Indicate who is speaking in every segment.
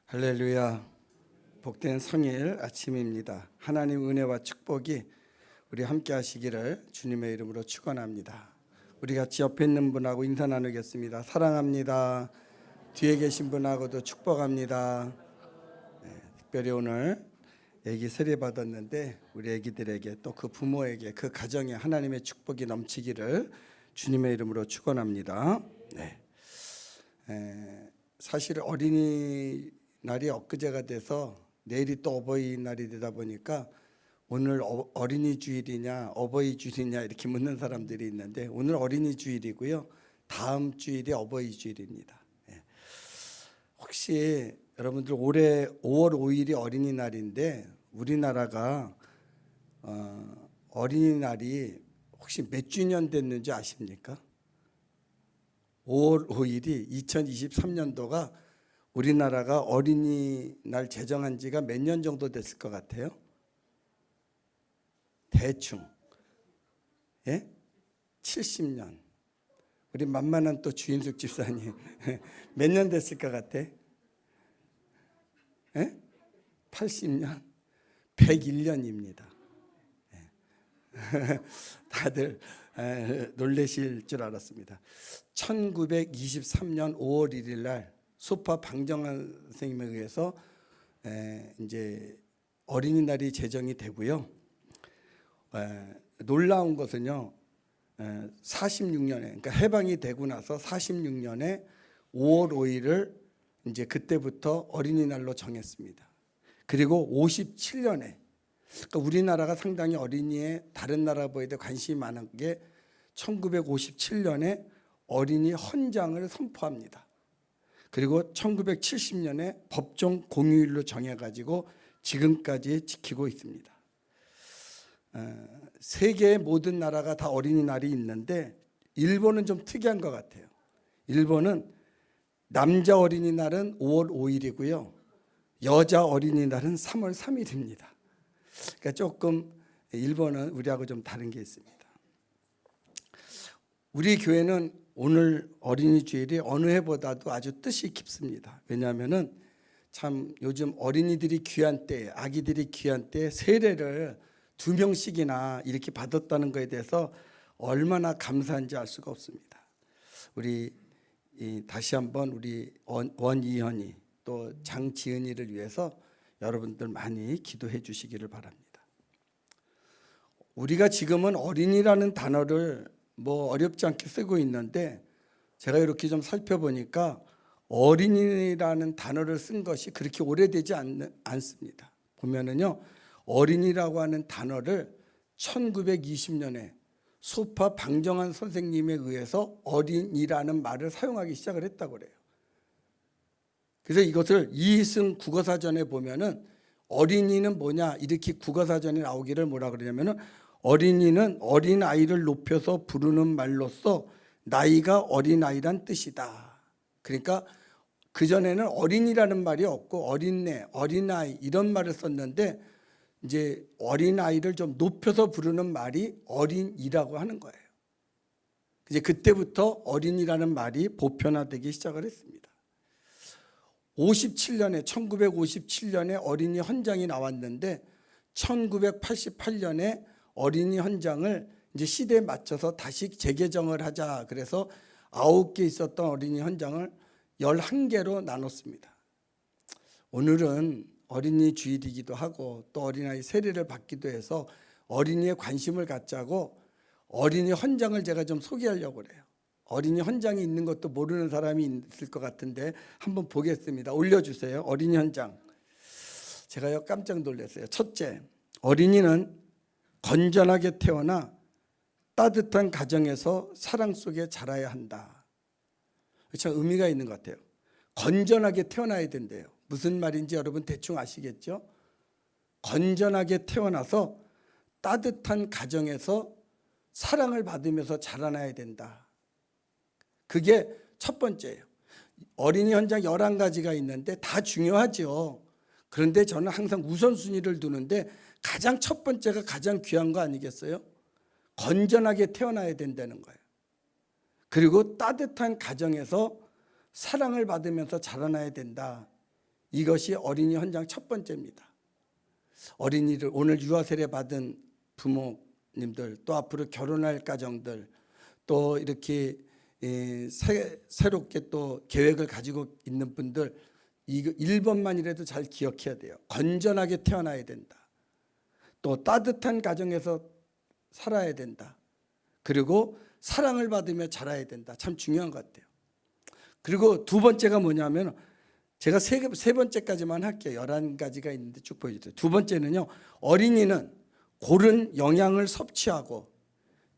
Speaker 1: 할렐루야. 복된 성일 아침입니다. 하나님 은혜와 축복이 우리 함께 하시기를 주님의 이름으로 축원합니다. 우리 같이 옆에 있는 분하고 인사 나누겠습니다. 사랑합니다. 뒤에 계신 분하고도 축복합니다. 특별히 오늘 아기 세례 받았는데 우리 아기들에게 또 그 부모에게 그 가정에 하나님의 축복이 넘치기를 주님의 이름으로 축원합니다. 사실 어린이날이 엊그제가 돼서 내일이 또 어버이날이 되다 보니까 오늘 어린이 주일이냐 어버이 주일이냐 이렇게 묻는 사람들이 있는데 오늘 어린이 주일이고요. 다음 주일이 어버이 주일입니다. 혹시 여러분들 올해 5월 5일이 어린이날인데 우리나라가 어린이날이 혹시 몇 주년 됐는지 아십니까? 5월 5일이 2023년도가 우리나라가 어린이날 제정한 지가 몇 년 정도 됐을 것 같아요? 대충 70년. 우리 만만한 또 주인숙 집사님 몇 년 됐을 것 같아? 80년? 101년입니다. 다들 놀라실 줄 알았습니다. 1923년 5월 1일 날 소파 방정환 선생님에 의해서 이제 어린이날이 제정이 되고요. 놀라운 것은요, 46년에 그러니까 해방이 되고 나서 46년에 5월 5일을 이제 그때부터 어린이날로 정했습니다. 그리고 57년에 그러니까 우리나라가 상당히 어린이에 다른 나라보다 관심이 많은 게 1957년에 어린이 헌장을 선포합니다. 그리고 1970년에 법정 공휴일로 정해가지고 지금까지 지키고 있습니다. 세계의 모든 나라가 다 어린이날이 있는데 일본은 좀 특이한 것 같아요. 일본은 남자 어린이날은 5월 5일이고요. 여자 어린이날은 3월 3일입니다. 그러니까 조금 일본은 우리하고 좀 다른 게 있습니다. 우리 교회는 오늘 어린이 주일이 어느 해보다도 아주 뜻이 깊습니다. 왜냐하면은 참 요즘 어린이들이 귀한 때, 아기들이 귀한 때 세례를 2명씩이나 이렇게 받았다는 것에 대해서 얼마나 감사한지 알 수가 없습니다. 우리 다시 한번 우리 원이현이 또 장지은이를 위해서 여러분들 많이 기도해 주시기를 바랍니다. 우리가 지금은 어린이라는 단어를 뭐 어렵지 않게 쓰고 있는데 제가 이렇게 좀 살펴보니까 어린이라는 단어를 쓴 것이 그렇게 오래되지 않습니다. 보면은요, 어린이라고 하는 단어를 1920년에 소파 방정환 선생님에 의해서 어린이라는 말을 사용하기 시작을 했다고 그래요. 그래서 이것을 이승 국어사전에 보면은 어린이는 뭐냐 이렇게 국어사전에 나오기를 뭐라 그러냐면은 어린이는 어린아이를 높여서 부르는 말로써 나이가 어린아이란 뜻이다. 그러니까 그전에는 어린이라는 말이 없고 어린애, 어린아이 이런 말을 썼는데 이제 어린아이를 좀 높여서 부르는 말이 어린이라고 하는 거예요. 이제 그때부터 어린이라는 말이 보편화되기 시작을 했습니다. 1957년에 어린이 헌장이 나왔는데 1988년에 어린이 헌장을 이제 시대에 맞춰서 다시 재개정을 하자 그래서 9개 있었던 어린이 헌장을 11개로 나눴습니다. 오늘은 어린이 주일이기도 하고 또 어린아이 세례를 받기도 해서 어린이에 관심을 갖자고 어린이 헌장을 제가 좀 소개하려고 그래요. 어린이 헌장이 있는 것도 모르는 사람이 있을 것 같은데 한번 보겠습니다. 올려주세요. 어린이 헌장. 제가요 깜짝 놀랐어요. 첫째, 어린이는 건전하게 태어나 따뜻한 가정에서 사랑 속에 자라야 한다. 참 의미가 있는 것 같아요. 건전하게 태어나야 된대요. 무슨 말인지 여러분 대충 아시겠죠? 건전하게 태어나서 따뜻한 가정에서 사랑을 받으면서 자라나야 된다. 그게 첫 번째예요. 어린이 헌장 11가지가 있는데 다 중요하죠. 그런데 저는 항상 우선순위를 두는데 가장 첫 번째가 가장 귀한 거 아니겠어요? 건전하게 태어나야 된다는 거예요. 그리고 따뜻한 가정에서 사랑을 받으면서 자라나야 된다. 이것이 어린이 헌장 첫 번째입니다. 어린이를 오늘 유아 세례 받은 부모님들, 또 앞으로 결혼할 가정들, 또 이렇게 새롭게 또 계획을 가지고 있는 분들, 이거 1번만이라도 잘 기억해야 돼요. 건전하게 태어나야 된다. 또 따뜻한 가정에서 살아야 된다. 그리고 사랑을 받으며 자라야 된다. 참 중요한 것 같아요. 그리고 두 번째가 뭐냐면, 제가 세 번째까지만 할게요. 11가지가 있는데 쭉 보여주세요. 두 번째는요, 어린이는 고른 영양을 섭취하고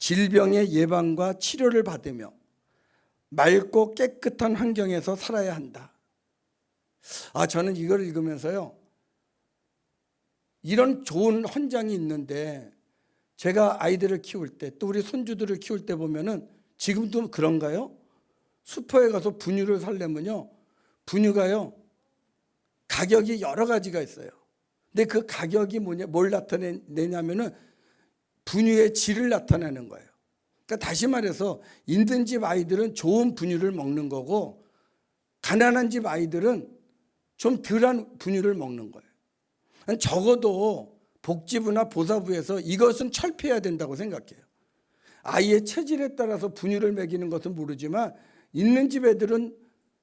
Speaker 1: 질병의 예방과 치료를 받으며 맑고 깨끗한 환경에서 살아야 한다. 저는 이걸 읽으면서요, 이런 좋은 헌장이 있는데 제가 아이들을 키울 때, 또 우리 손주들을 키울 때 보면은 지금도 그런가요? 슈퍼에 가서 분유를 사려면요, 분유가요 가격이 여러 가지가 있어요. 근데 그 가격이 뭘 나타내냐면은 분유의 질을 나타내는 거예요. 그러니까 다시 말해서 있는 집 아이들은 좋은 분유를 먹는 거고, 가난한 집 아이들은 좀 덜한 분유를 먹는 거예요. 적어도 복지부나 보사부에서 이것은 철폐해야 된다고 생각해요. 아이의 체질에 따라서 분유를 먹이는 것은 모르지만 있는 집 애들은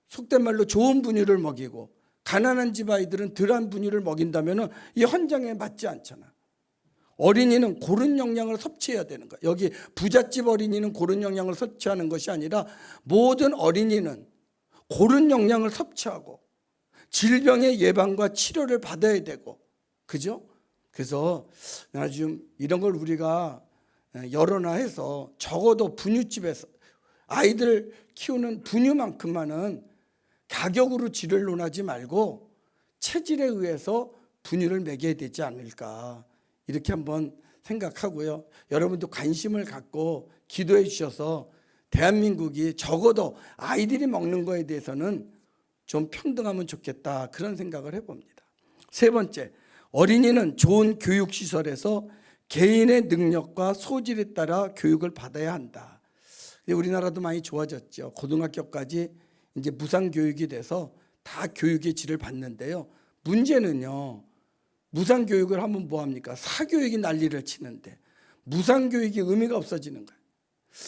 Speaker 1: 속된 말로 좋은 분유를 먹이고, 가난한 집 아이들은 덜한 분유를 먹인다면 이 헌장에 맞지 않잖아. 어린이는 고른 영양을 섭취해야 되는 거야. 여기 부잣집 어린이는 고른 영양을 섭취하는 것이 아니라 모든 어린이는 고른 영양을 섭취하고 질병의 예방과 치료를 받아야 되고, 그죠? 그래서 좀 이런 걸 우리가 여론화해서 적어도 분유집에서 아이들 키우는 분유만큼만은 가격으로 질을 논하지 말고 체질에 의해서 분유를 먹여야 되지 않을까, 이렇게 한번 생각하고요. 여러분도 관심을 갖고 기도해 주셔서 대한민국이 적어도 아이들이 먹는 거에 대해서는 좀 평등하면 좋겠다, 그런 생각을 해봅니다. 세 번째, 어린이는 좋은 교육시설에서 개인의 능력과 소질에 따라 교육을 받아야 한다. 우리나라도 많이 좋아졌죠. 고등학교까지 이제 무상교육이 돼서 다 교육의 질을 받는데요. 문제는요, 무상교육을 하면 뭐합니까? 사교육이 난리를 치는데 무상교육이 의미가 없어지는 거예요.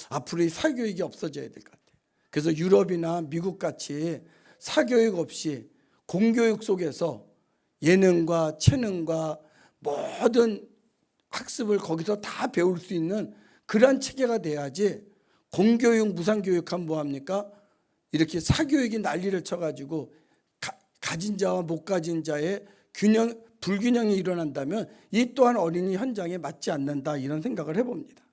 Speaker 1: 앞으로 이 사교육이 없어져야 될 것 같아요. 그래서 유럽이나 미국 같이 사교육 없이 공교육 속에서 예능과 체능과 모든 학습을 거기서 다 배울 수 있는 그러한 체계가 돼야지, 공교육, 무상교육하면 뭐합니까? 이렇게 사교육이 난리를 쳐가지고 가진 자와 못 가진 자의 불균형이 일어난다면 이 또한 어린이 현장에 맞지 않는다, 이런 생각을 해봅니다.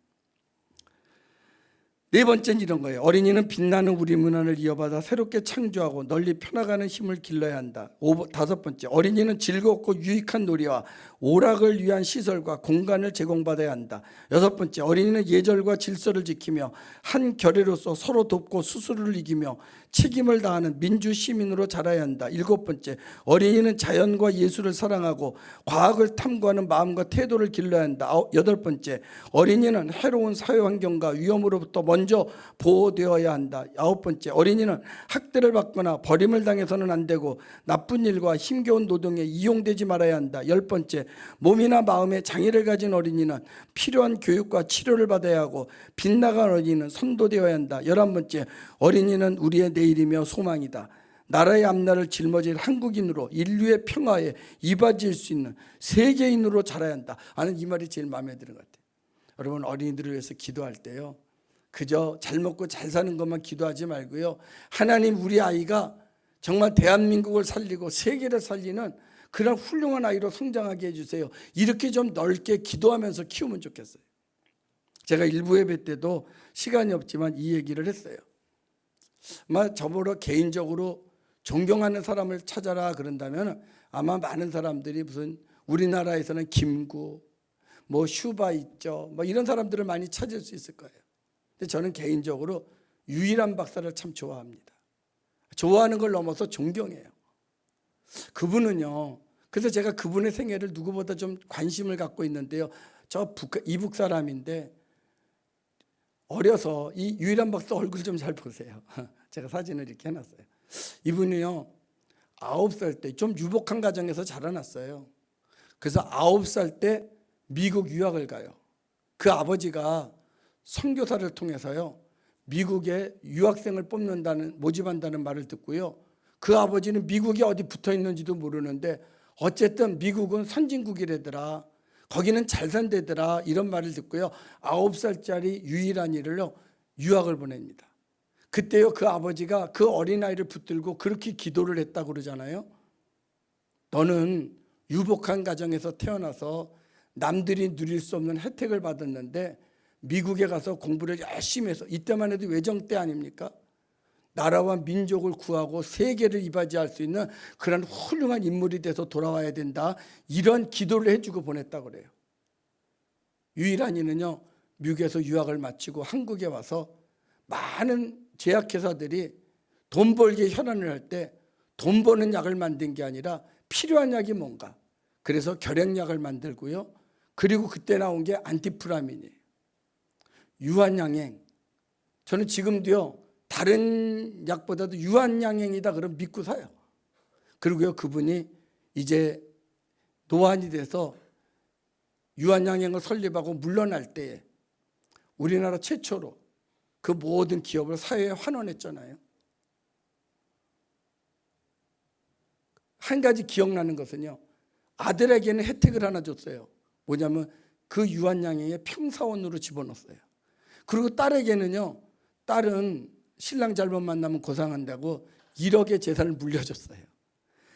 Speaker 1: 네 번째는 이런 거예요. 어린이는 빛나는 우리 문화를 이어받아 새롭게 창조하고 널리 펴나가는 힘을 길러야 한다. 다섯 번째, 어린이는 즐겁고 유익한 놀이와 오락을 위한 시설과 공간을 제공받아야 한다. 여섯 번째, 어린이는 예절과 질서를 지키며 한 결의로서 서로 돕고 스스로를 이기며 책임을 다하는 민주 시민으로 자라야 한다. 일곱 번째, 어린이는 자연과 예술을 사랑하고 과학을 탐구하는 마음과 태도를 길러야 한다. 여덟 번째, 어린이는 해로운 사회환경과 위험으로부터 먼저 보호되어야 한다. 아홉 번째, 어린이는 학대를 받거나 버림을 당해서는 안 되고 나쁜 일과 힘겨운 노동에 이용되지 말아야 한다. 열 번째, 몸이나 마음에 장애를 가진 어린이는 필요한 교육과 치료를 받아야 하고 빗나간 어린이는 선도되어야 한다. 열한 번째, 어린이는 우리의 내일이며 소망이다. 나라의 앞날을 짊어질 한국인으로 인류의 평화에 이바지할 수 있는 세계인으로 자라야 한다 하는 이 말이 제일 마음에 드는 것 같아요. 여러분, 어린이들을 위해서 기도할 때요, 그저 잘 먹고 잘 사는 것만 기도하지 말고요, 하나님 우리 아이가 정말 대한민국을 살리고 세계를 살리는 그런 훌륭한 아이로 성장하게 해주세요, 이렇게 좀 넓게 기도하면서 키우면 좋겠어요. 제가 일부 예배 때도 시간이 없지만 이 얘기를 했어요. 아마 저보러 개인적으로 존경하는 사람을 찾아라 그런다면 아마 많은 사람들이 무슨 우리나라에서는 김구, 뭐 슈바 있죠, 뭐 이런 사람들을 많이 찾을 수 있을 거예요. 근데 저는 개인적으로 유일한 박사를 참 좋아합니다. 좋아하는 걸 넘어서 존경해요. 그분은요, 그래서 제가 그분의 생애를 누구보다 좀 관심을 갖고 있는데요, 저 이북 사람인데 어려서 이 유일한 박사 얼굴 좀 잘 보세요. 제가 사진을 이렇게 해놨어요. 이분이요, 9살 때 좀 유복한 가정에서 자라났어요. 그래서 9살 때 미국 유학을 가요. 그 아버지가 선교사를 통해서요, 미국에 유학생을 모집한다는 말을 듣고요. 그 아버지는 미국이 어디 붙어 있는지도 모르는데 어쨌든 미국은 선진국이래더라. 거기는 잘 산대더라. 이런 말을 듣고요. 9살짜리 유일한이를요, 유학을 보냅니다. 그때요, 그 아버지가 그 어린아이를 붙들고 그렇게 기도를 했다고 그러잖아요. 너는 유복한 가정에서 태어나서 남들이 누릴 수 없는 혜택을 받았는데 미국에 가서 공부를 열심히 해서, 이때만 해도 외정 때 아닙니까? 나라와 민족을 구하고 세계를 이바지할 수 있는 그런 훌륭한 인물이 돼서 돌아와야 된다. 이런 기도를 해주고 보냈다고 그래요. 유일한이는요, 미국에서 유학을 마치고 한국에 와서 많은 제약회사들이 돈 벌기에 혈안을 할 때 돈 버는 약을 만든 게 아니라 필요한 약이 뭔가, 그래서 결핵약을 만들고요. 그리고 그때 나온 게 안티프라민이에요. 유한양행. 저는 지금도요, 다른 약보다도 유한양행이다 그러면 믿고 사요. 그리고요, 그분이 이제 노안이 돼서 유한양행을 설립하고 물러날 때에 우리나라 최초로 그 모든 기업을 사회에 환원했잖아요. 한 가지 기억나는 것은요, 아들에게는 혜택을 하나 줬어요. 뭐냐면 그 유한양행에 평사원으로 집어넣었어요. 그리고 딸에게는요, 딸은 신랑 잘못 만나면 고상한다고 1억의 재산을 물려줬어요.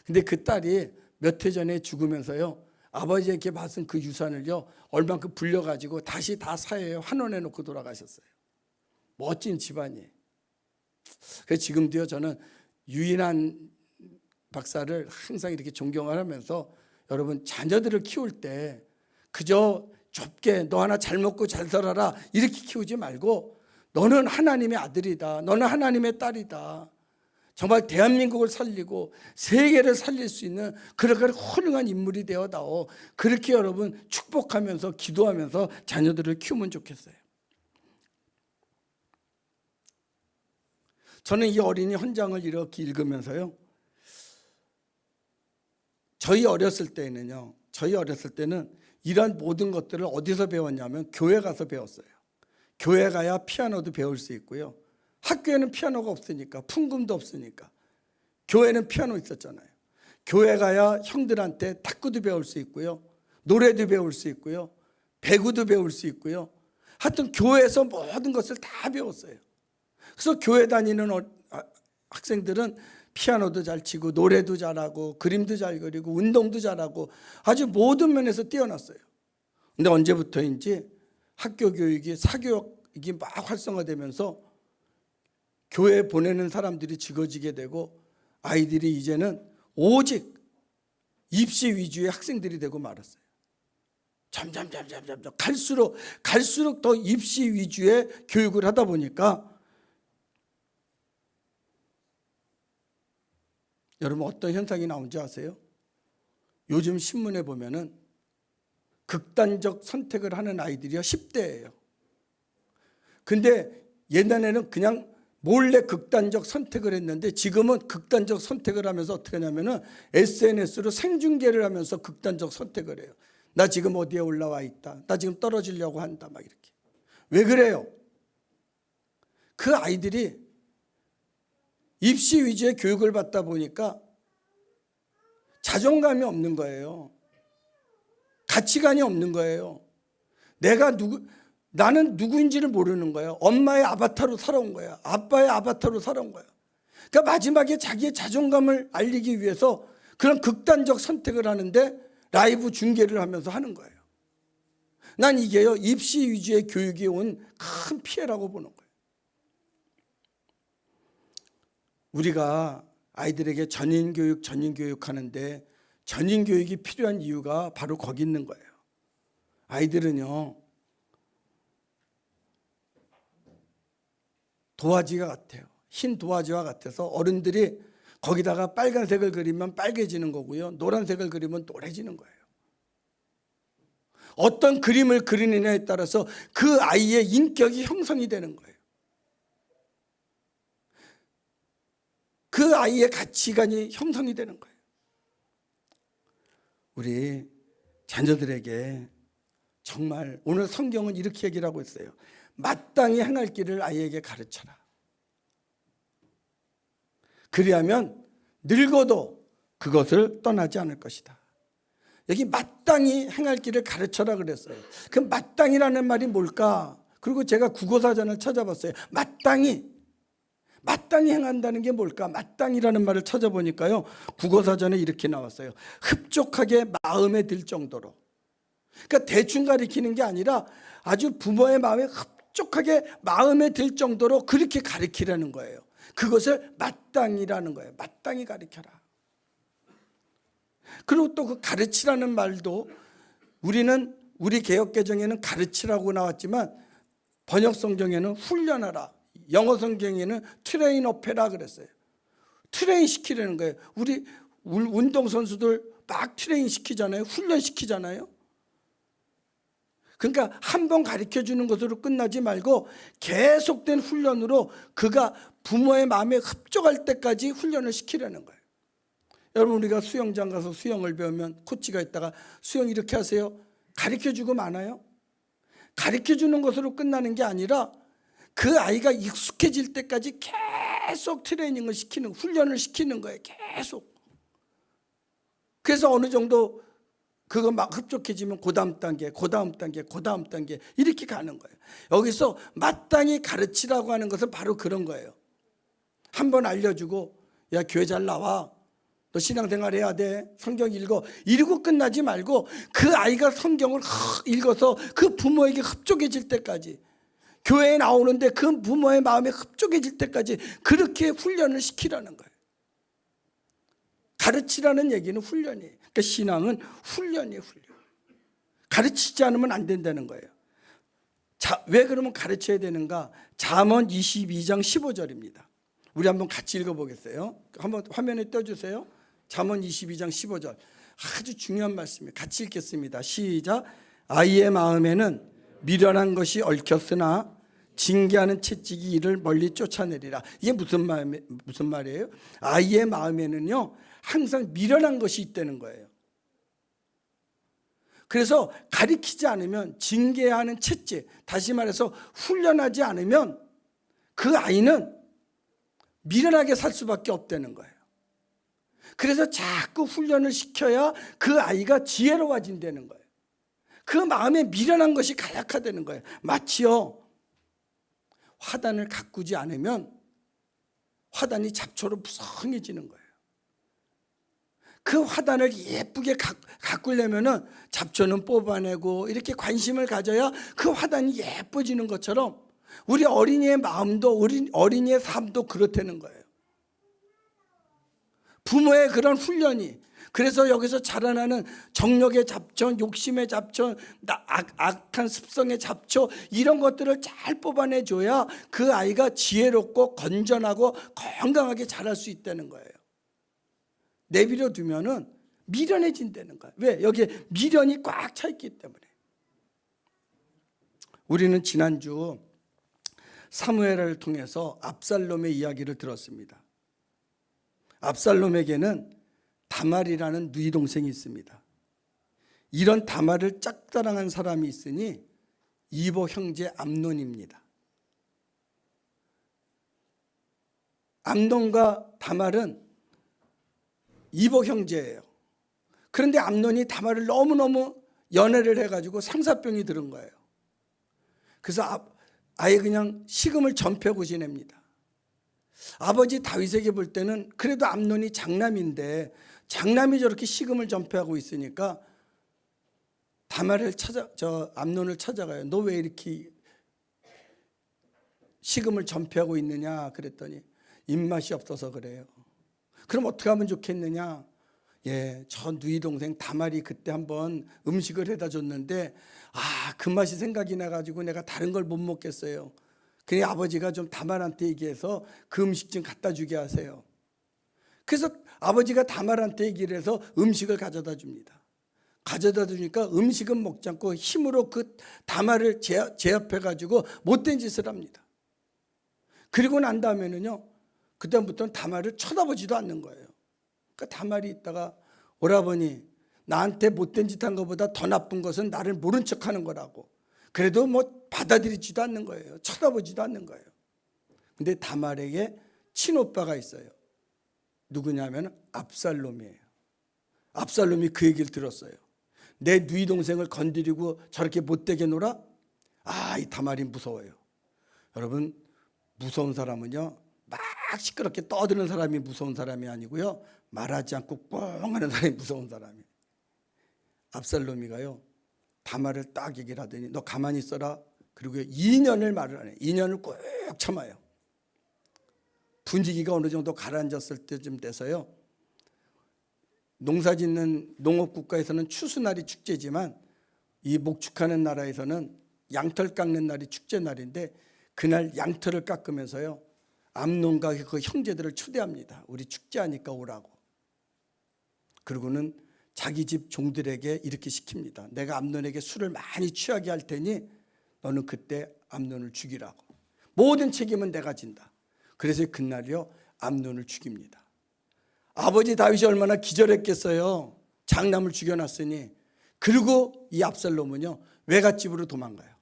Speaker 1: 근데 그 딸이 몇 해 전에 죽으면서요, 아버지에게 받은 그 유산을요, 얼만큼 불려가지고 다시 다 사회에 환원해 놓고 돌아가셨어요. 멋진 집안이에요. 그래서 지금도요, 저는 유인한 박사를 항상 이렇게 존경을 하면서, 여러분 자녀들을 키울 때 그저 좁게 너 하나 잘 먹고 잘 살아라 이렇게 키우지 말고, 너는 하나님의 아들이다, 너는 하나님의 딸이다, 정말 대한민국을 살리고 세계를 살릴 수 있는 그런 훌륭한 인물이 되어다오. 그렇게 여러분 축복하면서 기도하면서 자녀들을 키우면 좋겠어요. 저는 이 어린이 헌장을 이렇게 읽으면서요, 저희 어렸을 때는 이런 모든 것들을 어디서 배웠냐면 교회 가서 배웠어요. 교회 가야 피아노도 배울 수 있고요. 학교에는 피아노가 없으니까, 풍금도 없으니까. 교회는 피아노 있었잖아요. 교회 가야 형들한테 탁구도 배울 수 있고요, 노래도 배울 수 있고요, 배구도 배울 수 있고요. 하여튼 교회에서 모든 것을 다 배웠어요. 그래서 교회 다니는 학생들은 피아노도 잘 치고 노래도 잘하고 그림도 잘 그리고 운동도 잘하고 아주 모든 면에서 뛰어났어요. 근데 언제부터인지 학교 교육이, 사교육이 막 활성화되면서 교회에 보내는 사람들이 적어지게 되고, 아이들이 이제는 오직 입시 위주의 학생들이 되고 말았어요. 점점 갈수록 더 입시 위주의 교육을 하다 보니까, 여러분 어떤 현상이 나온지 아세요? 요즘 신문에 보면은 극단적 선택을 하는 아이들이요, 10대예요. 근데 옛날에는 그냥 몰래 극단적 선택을 했는데, 지금은 극단적 선택을 하면서 어떻게 하냐면은 SNS로 생중계를 하면서 극단적 선택을 해요. 나 지금 어디에 올라와 있다, 나 지금 떨어지려고 한다, 막 이렇게. 왜 그래요? 그 아이들이 입시 위주의 교육을 받다 보니까 자존감이 없는 거예요. 가치관이 없는 거예요. 나는 누구인지를 모르는 거예요. 엄마의 아바타로 살아온 거야. 아빠의 아바타로 살아온 거야. 그러니까 마지막에 자기의 자존감을 알리기 위해서 그런 극단적 선택을 하는데 라이브 중계를 하면서 하는 거예요. 난 이게요, 입시 위주의 교육이 온 큰 피해라고 보는 거예요. 우리가 아이들에게 전인교육 하는데, 전인교육이 필요한 이유가 바로 거기 있는 거예요. 아이들은요, 도화지가 같아요. 흰 도화지와 같아서 어른들이 거기다가 빨간색을 그리면 빨개지는 거고요, 노란색을 그리면 노래지는 거예요. 어떤 그림을 그리느냐에 따라서 그 아이의 인격이 형성이 되는 거예요. 그 그 아이의 가치관이 형성이 되는 거예요. 우리 자녀들에게 정말 오늘 성경은 이렇게 얘기를 하고 있어요. 마땅히 행할 길을 아이에게 가르쳐라. 그리하면 늙어도 그것을 떠나지 않을 것이다. 여기 마땅히 행할 길을 가르쳐라 그랬어요. 그 마땅이라는 말이 뭘까? 그리고 제가 국어사전을 찾아봤어요. 마땅히 행한다는 게 뭘까? 마땅이라는 말을 찾아보니까요, 국어사전에 이렇게 나왔어요. 흡족하게 마음에 들 정도로. 그러니까 대충 가리키는 게 아니라 아주 부모의 마음에 흡족하게 마음에 들 정도로 그렇게 가르치라는 거예요. 그것을 마땅이라는 거예요. 마땅히 가르쳐라. 그리고 또 그 가르치라는 말도 우리 개역개정에는 가르치라고 나왔지만 번역 성경에는 훈련하라, 영어 성경에는 트레인 업해라 그랬어요. 트레인 시키라는 거예요. 우리 운동선수들 막 트레인 시키잖아요. 훈련 시키잖아요. 그러니까 한 번 가르쳐 주는 것으로 끝나지 말고 계속된 훈련으로 그가 부모의 마음에 흡족할 때까지 훈련을 시키려는 거예요. 여러분, 우리가 수영장 가서 수영을 배우면 코치가 있다가 수영 이렇게 하세요. 가르쳐 주고 마나요? 가르쳐 주는 것으로 끝나는 게 아니라 그 아이가 익숙해질 때까지 계속 트레이닝을 시키는, 훈련을 시키는 거예요. 계속. 그래서 어느 정도 그거 막 흡족해지면 그 다음 단계, 그 다음 단계, 그 다음 단계 이렇게 가는 거예요. 여기서 마땅히 가르치라고 하는 것은 바로 그런 거예요. 한번 알려주고, 야, 교회 잘 나와, 너 신앙생활 해야 돼, 성경 읽어, 이러고 끝나지 말고 그 아이가 성경을 읽어서 그 부모에게 흡족해질 때까지, 교회에 나오는데 그 부모의 마음에 흡족해질 때까지 그렇게 훈련을 시키라는 거예요. 가르치라는 얘기는 훈련이에요. 그러니까 신앙은 훈련이에요. 훈련. 가르치지 않으면 안 된다는 거예요. 자, 왜 그러면 가르쳐야 되는가? 잠언 22장 15절입니다. 우리 한번 같이 읽어보겠어요. 한번 화면에 띄워주세요. 잠언 22장 15절. 아주 중요한 말씀이에요. 같이 읽겠습니다. 시작. 아이의 마음에는 미련한 것이 얽혔으나 징계하는 채찍이 이를 멀리 쫓아내리라. 이게 무슨 말이에요? 아이의 마음에는요, 항상 미련한 것이 있다는 거예요. 그래서 가리키지 않으면, 징계하는 채찍, 다시 말해서 훈련하지 않으면 그 아이는 미련하게 살 수밖에 없다는 거예요. 그래서 자꾸 훈련을 시켜야 그 아이가 지혜로워진다는 거예요. 그 마음에 미련한 것이 가약화되는 거예요. 마치요, 화단을 가꾸지 않으면 화단이 잡초로 무성해지는 거예요. 그 화단을 예쁘게 가꾸려면은 잡초는 뽑아내고 이렇게 관심을 가져야 그 화단이 예뻐지는 것처럼 우리 어린이의 마음도, 어린이의 삶도 그렇다는 거예요. 부모의 그런 훈련이, 그래서 여기서 자라나는 정욕의 잡초, 욕심의 잡초, 악한 습성의 잡초, 이런 것들을 잘 뽑아내줘야 그 아이가 지혜롭고 건전하고 건강하게 자랄 수 있다는 거예요. 내버려 두면은 미련해진다는 거예요. 왜? 여기에 미련이 꽉 차 있기 때문에. 우리는 지난주 사무엘을 통해서 압살롬의 이야기를 들었습니다. 압살롬에게는 다말이라는 누이 동생이 있습니다. 이런 다말을 짝사랑한 사람이 있으니 이보 형제 암논입니다. 암논과 다말은 이보 형제예요. 그런데 암논이 다말을 너무너무 연애를 해가지고 상사병이 들은 거예요. 그래서 아예 그냥 식음을 전폐하고 지냅니다. 아버지 다윗에게 볼 때는 그래도 암논이 장남인데, 장남이 저렇게 식음을 전폐하고 있으니까 암논을 찾아가요. 너 왜 이렇게 식음을 전폐하고 있느냐 그랬더니 입맛이 없어서 그래요. 그럼 어떻게 하면 좋겠느냐? 저 누이 동생 다말이 그때 한번 음식을 해다 줬는데 그 맛이 생각이 나가지고 내가 다른 걸 못 먹겠어요. 그래 아버지가 좀 다말한테 얘기해서 그 음식 좀 갖다 주게 하세요. 그래서 아버지가 다말한테 얘기를 해서 음식을 가져다 줍니다. 가져다 주니까 음식은 먹지 않고 힘으로 그 다말을 제압해가지고 못된 짓을 합니다. 그리고 난 다음에는요, 그다음부터는 다말을 쳐다보지도 않는 거예요. 그러니까 다말이 있다가 오라버니, 나한테 못된 짓 한 것보다 더 나쁜 것은 나를 모른 척하는 거라고. 그래도 뭐 받아들이지도 않는 거예요. 쳐다보지도 않는 거예요. 근데 다말에게 친오빠가 있어요. 누구냐면 압살롬이에요. 압살롬이 그 얘기를 들었어요. 내 누이 동생을 건드리고 저렇게 못되게 놀아? 이 다말이 무서워요. 여러분, 무서운 사람은요, 막 시끄럽게 떠드는 사람이 무서운 사람이 아니고요, 말하지 않고 뻥 하는 사람이 무서운 사람이에요. 압살롬이가요, 다말을 딱 얘기를 하더니 너 가만히 있어라. 그리고 2년을 말을 안 해요. 2년을 꼭 참아요. 분위기가 어느 정도 가라앉았을 때쯤 돼서요, 농사 짓는 농업국가에서는 추수날이 축제지만 이 목축하는 나라에서는 양털 깎는 날이 축제날인데, 그날 양털을 깎으면서요, 암논과 그 형제들을 초대합니다. 우리 축제하니까 오라고. 그리고는 자기 집 종들에게 이렇게 시킵니다. 내가 암논에게 술을 많이 취하게 할 테니 너는 그때 암논을 죽이라고. 모든 책임은 내가 진다. 그래서 그날이요, 암논을 죽입니다. 아버지 다윗이 얼마나 기절했겠어요. 장남을 죽여놨으니. 그리고 이 압살롬은요, 외갓집으로 도망가요.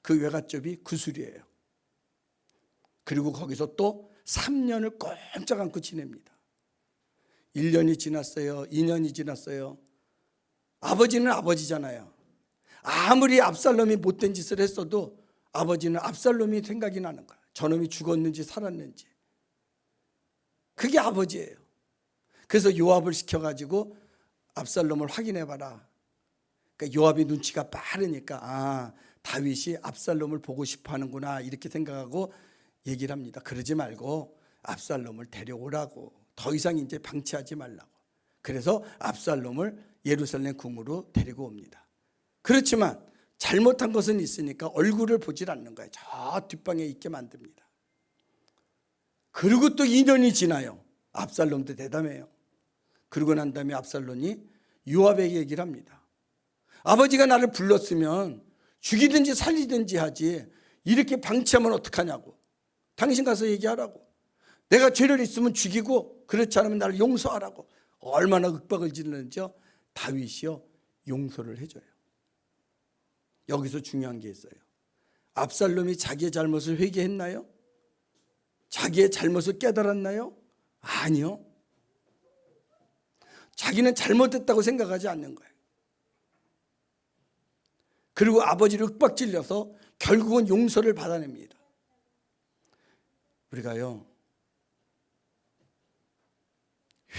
Speaker 1: 그 외갓집이 구술이에요. 그리고 거기서 또 3년을 꼼짝 않고 지냅니다. 1년이 지났어요. 2년이 지났어요. 아버지는 아버지잖아요. 아무리 압살롬이 못된 짓을 했어도 아버지는 압살롬이 생각이 나는 거예요. 저놈이 죽었는지 살았는지. 그게 아버지예요. 그래서 요압을 시켜가지고 압살롬을 확인해봐라. 그러니까 요압이 눈치가 빠르니까 다윗이 압살롬을 보고 싶어 하는구나 이렇게 생각하고 얘기를 합니다. 그러지 말고 압살롬을 데려오라고. 더 이상 이제 방치하지 말라고. 그래서 압살롬을 예루살렘 궁으로 데리고 옵니다. 그렇지만 잘못한 것은 있으니까 얼굴을 보질 않는 거예요. 저 뒷방에 있게 만듭니다. 그리고 또 2년이 지나요. 압살롬도 대담해요. 그러고 난 다음에 압살롬이 요압에게 얘기를 합니다. 아버지가 나를 불렀으면 죽이든지 살리든지 하지 이렇게 방치하면 어떡하냐고. 당신 가서 얘기하라고. 내가 죄를 있으면 죽이고 그렇지 않으면 나를 용서하라고. 얼마나 윽박을 지르는지요. 다윗이요, 용서를 해줘요. 여기서 중요한 게 있어요. 압살롬이 자기의 잘못을 회개했나요? 자기의 잘못을 깨달았나요? 아니요. 자기는 잘못했다고 생각하지 않는 거예요. 그리고 아버지를 윽박질려서 결국은 용서를 받아냅니다. 우리가요,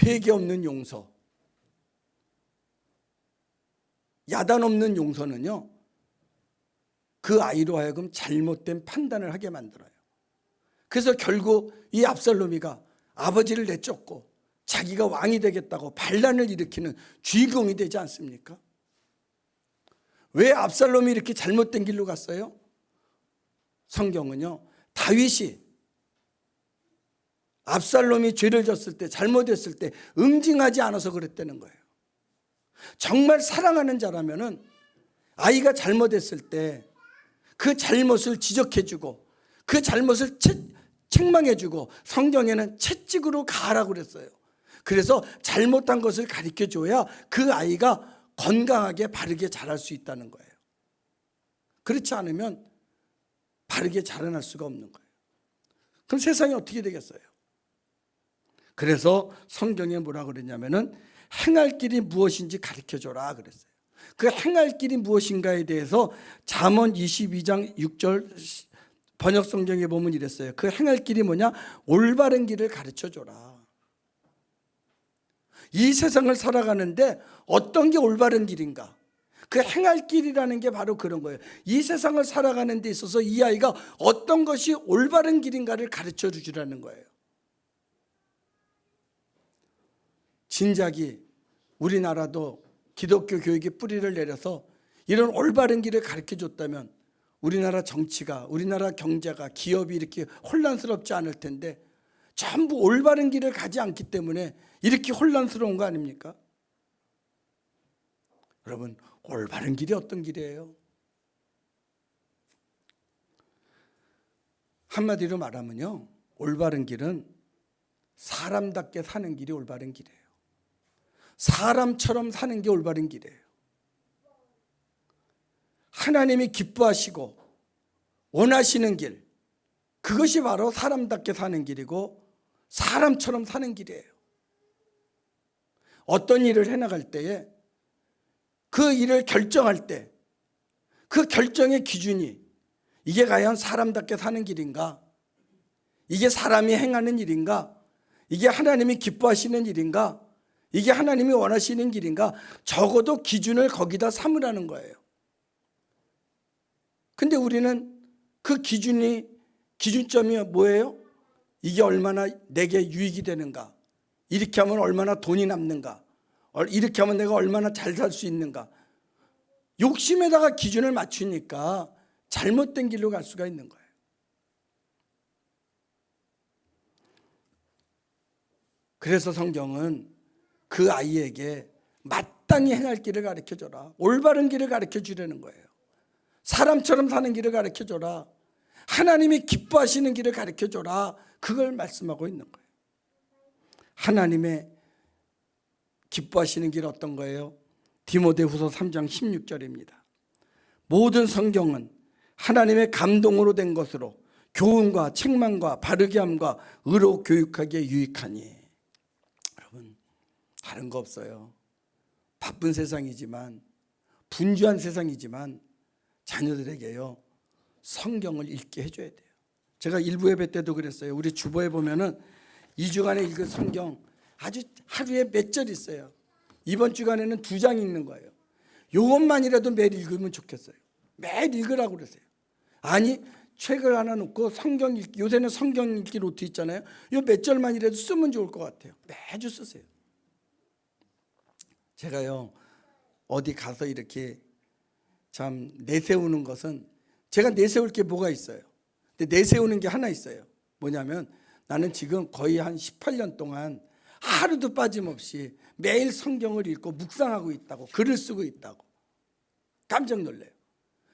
Speaker 1: 회개 없는 용서, 야단 없는 용서는요, 그 아이로 하여금 잘못된 판단을 하게 만들어요. 그래서 결국 이 압살롬이가 아버지를 내쫓고 자기가 왕이 되겠다고 반란을 일으키는 주인공이 되지 않습니까? 왜 압살롬이 이렇게 잘못된 길로 갔어요? 성경은요, 다윗이 압살롬이 죄를 졌을 때, 잘못했을 때 응징하지 않아서 그랬다는 거예요. 정말 사랑하는 자라면은 아이가 잘못했을 때 그 잘못을 지적해주고 그 잘못을 책망해주고, 성경에는 채찍으로 가라고 그랬어요. 그래서 잘못한 것을 가르쳐줘야 그 아이가 건강하게 바르게 자랄 수 있다는 거예요. 그렇지 않으면 바르게 자라날 수가 없는 거예요. 그럼 세상이 어떻게 되겠어요? 그래서 성경에 뭐라 그랬냐면은 행할 길이 무엇인지 가르쳐줘라 그랬어요. 그 행할 길이 무엇인가에 대해서 잠언 22장 6절 번역 성경에 보면 이랬어요. 그 행할 길이 뭐냐? 올바른 길을 가르쳐줘라. 이 세상을 살아가는데 어떤 게 올바른 길인가? 그 행할 길이라는 게 바로 그런 거예요. 이 세상을 살아가는 데 있어서 이 아이가 어떤 것이 올바른 길인가를 가르쳐 주시라는 거예요. 진작이 우리나라도 기독교 교육의 뿌리를 내려서 이런 올바른 길을 가르쳐 줬다면 우리나라 정치가, 우리나라 경제가, 기업이 이렇게 혼란스럽지 않을 텐데 전부 올바른 길을 가지 않기 때문에 이렇게 혼란스러운 거 아닙니까? 여러분, 올바른 길이 어떤 길이에요? 한마디로 말하면요, 올바른 길은 사람답게 사는 길이 올바른 길이에요. 사람처럼 사는 게 올바른 길이에요. 하나님이 기뻐하시고 원하시는 길, 그것이 바로 사람답게 사는 길이고 사람처럼 사는 길이에요. 어떤 일을 해나갈 때에 그 일을 결정할 때 그 결정의 기준이 이게 과연 사람답게 사는 길인가? 이게 사람이 행하는 일인가? 이게 하나님이 기뻐하시는 일인가? 이게 하나님이 원하시는 길인가? 적어도 기준을 거기다 삼으라는 거예요. 근데 우리는 그 기준점이 뭐예요? 이게 얼마나 내게 유익이 되는가? 이렇게 하면 얼마나 돈이 남는가? 이렇게 하면 내가 얼마나 잘 살 수 있는가? 욕심에다가 기준을 맞추니까 잘못된 길로 갈 수가 있는 거예요. 그래서 성경은 그 아이에게 마땅히 행할 길을 가르쳐줘라. 올바른 길을 가르쳐주려는 거예요. 사람처럼 사는 길을 가르쳐줘라. 하나님이 기뻐하시는 길을 가르쳐줘라. 그걸 말씀하고 있는 거예요. 하나님의 기뻐하시는 길 어떤 거예요? 디모데후서 3장 16절입니다. 모든 성경은 하나님의 감동으로 된 것으로 교훈과 책망과 바르게 함과 의로 교육하기에 유익하니. 여러분, 다른 거 없어요. 바쁜 세상이지만, 분주한 세상이지만 자녀들에게요 성경을 읽게 해줘야 돼요. 제가 일부 예배 때도 그랬어요. 우리 주보에 보면은 2주간에 읽은 성경 아주 하루에 몇 절 있어요. 이번 주간에는 2장 읽는 거예요. 요것만이라도 매일 읽으면 좋겠어요. 매일 읽으라고 그러세요. 아니, 책을 하나 놓고 성경 읽기, 요새는 성경 읽기 노트 있잖아요. 요 몇 절만이라도 쓰면 좋을 것 같아요. 매주 쓰세요. 제가요 어디 가서 이렇게 참 내세우는 것은, 제가 내세울 게 뭐가 있어요? 근데 내세우는 게 하나 있어요. 뭐냐면 나는 지금 거의 한 18년 동안 하루도 빠짐없이 매일 성경을 읽고 묵상하고 있다고, 글을 쓰고 있다고. 깜짝 놀래요.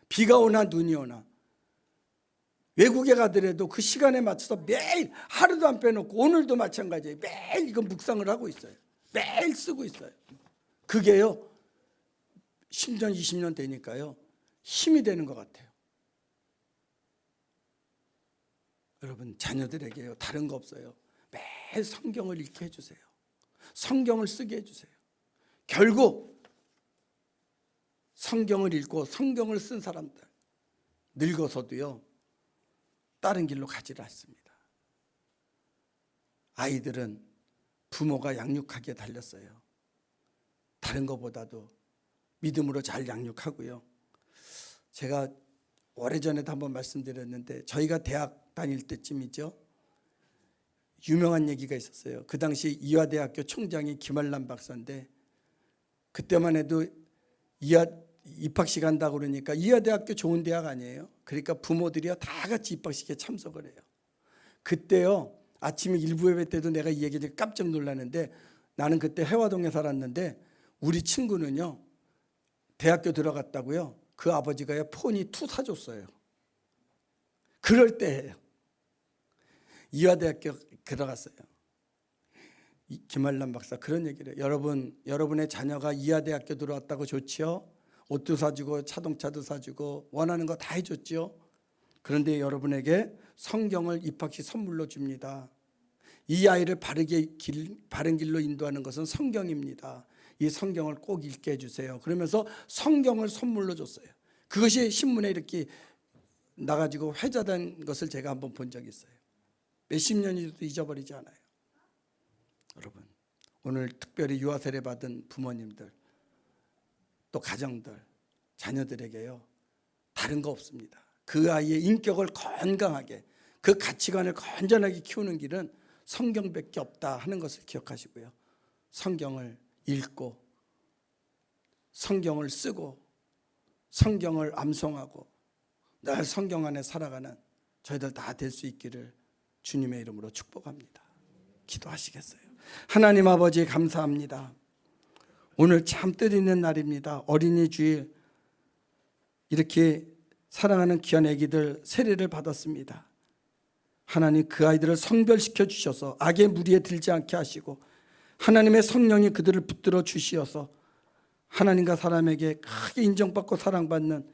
Speaker 1: 비가 오나 눈이 오나 외국에 가더라도 그 시간에 맞춰서 매일 하루도 안 빼놓고, 오늘도 마찬가지예요. 매일 이거 묵상을 하고 있어요. 매일 쓰고 있어요. 그게요 10년 20년 되니까요 힘이 되는 것 같아요. 여러분, 자녀들에게요 다른 거 없어요. 매일 성경을 읽게 해주세요. 성경을 쓰게 해주세요. 결국 성경을 읽고 성경을 쓴 사람들 늙어서도요 다른 길로 가지를 않습니다. 아이들은 부모가 양육하기에 달렸어요. 다른 것보다도 믿음으로 잘 양육하고요. 제가 오래전에도 한번 말씀드렸는데, 저희가 대학 다닐 때쯤이죠. 유명한 얘기가 있었어요. 그 당시 이화대학교 총장이 김한란 박사인데, 그때만 해도 입학식 한다고 그러니까 이화대학교 좋은 대학 아니에요. 그러니까 부모들이요 다 같이 입학식에 참석을 해요. 그때요 아침에 일부 예배 때도 내가 이 얘기를 깜짝 놀랐는데, 나는 그때 해화동에 살았는데 우리 친구는요 대학교 들어갔다고요 그 아버지가요 폰이 2 사줬어요. 그럴 때예요. 이화대학교 들어갔어요. 김한란 박사 그런 얘기를 해요. 여러분의 자녀가 이화대학교 들어왔다고 좋지요. 옷도 사주고 자동차도 사주고 원하는 거 다 해줬지요. 그런데 여러분에게 성경을 입학식 선물로 줍니다. 이 아이를 바른 길로 인도하는 것은 성경입니다. 이 성경을 꼭 읽게 해주세요. 그러면서 성경을 선물로 줬어요. 그것이 신문에 이렇게 나가지고 회자된 것을 제가 한번 본 적이 있어요. 몇십 년이도 잊어버리지 않아요. 여러분, 오늘 특별히 유아 세례 받은 부모님들, 또 가정들, 자녀들에게요 다른 거 없습니다. 그 아이의 인격을 건강하게, 그 가치관을 건전하게 키우는 길은 성경밖에 없다 하는 것을 기억하시고요. 성경을 읽고 성경을 쓰고 성경을 암송하고 늘 성경 안에 살아가는 저희들 다 될 수 있기를 주님의 이름으로 축복합니다. 기도하시겠어요? 하나님 아버지 감사합니다. 오늘 참 뜻있는 날입니다. 어린이 주일 이렇게 사랑하는 귀한 아기들 세례를 받았습니다. 하나님 그 아이들을 성별시켜 주셔서 악의 무리에 들지 않게 하시고 하나님의 성령이 그들을 붙들어 주시어서 하나님과 사람에게 크게 인정받고 사랑받는,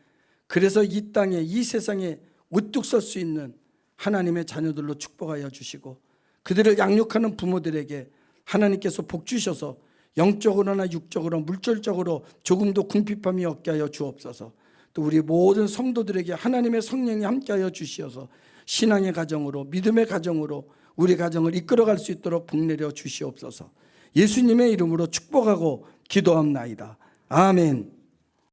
Speaker 1: 그래서 이 땅에 이 세상에 우뚝 설 수 있는 하나님의 자녀들로 축복하여 주시고 그들을 양육하는 부모들에게 하나님께서 복 주셔서 영적으로나 육적으로 물질적으로 조금도 궁핍함이 없게 하여 주옵소서. 또 우리 모든 성도들에게 하나님의 성령이 함께하여 주시어서 신앙의 가정으로 믿음의 가정으로 우리 가정을 이끌어갈 수 있도록 복내려 주시옵소서. 예수님의 이름으로 축복하고 기도합나이다. 아멘.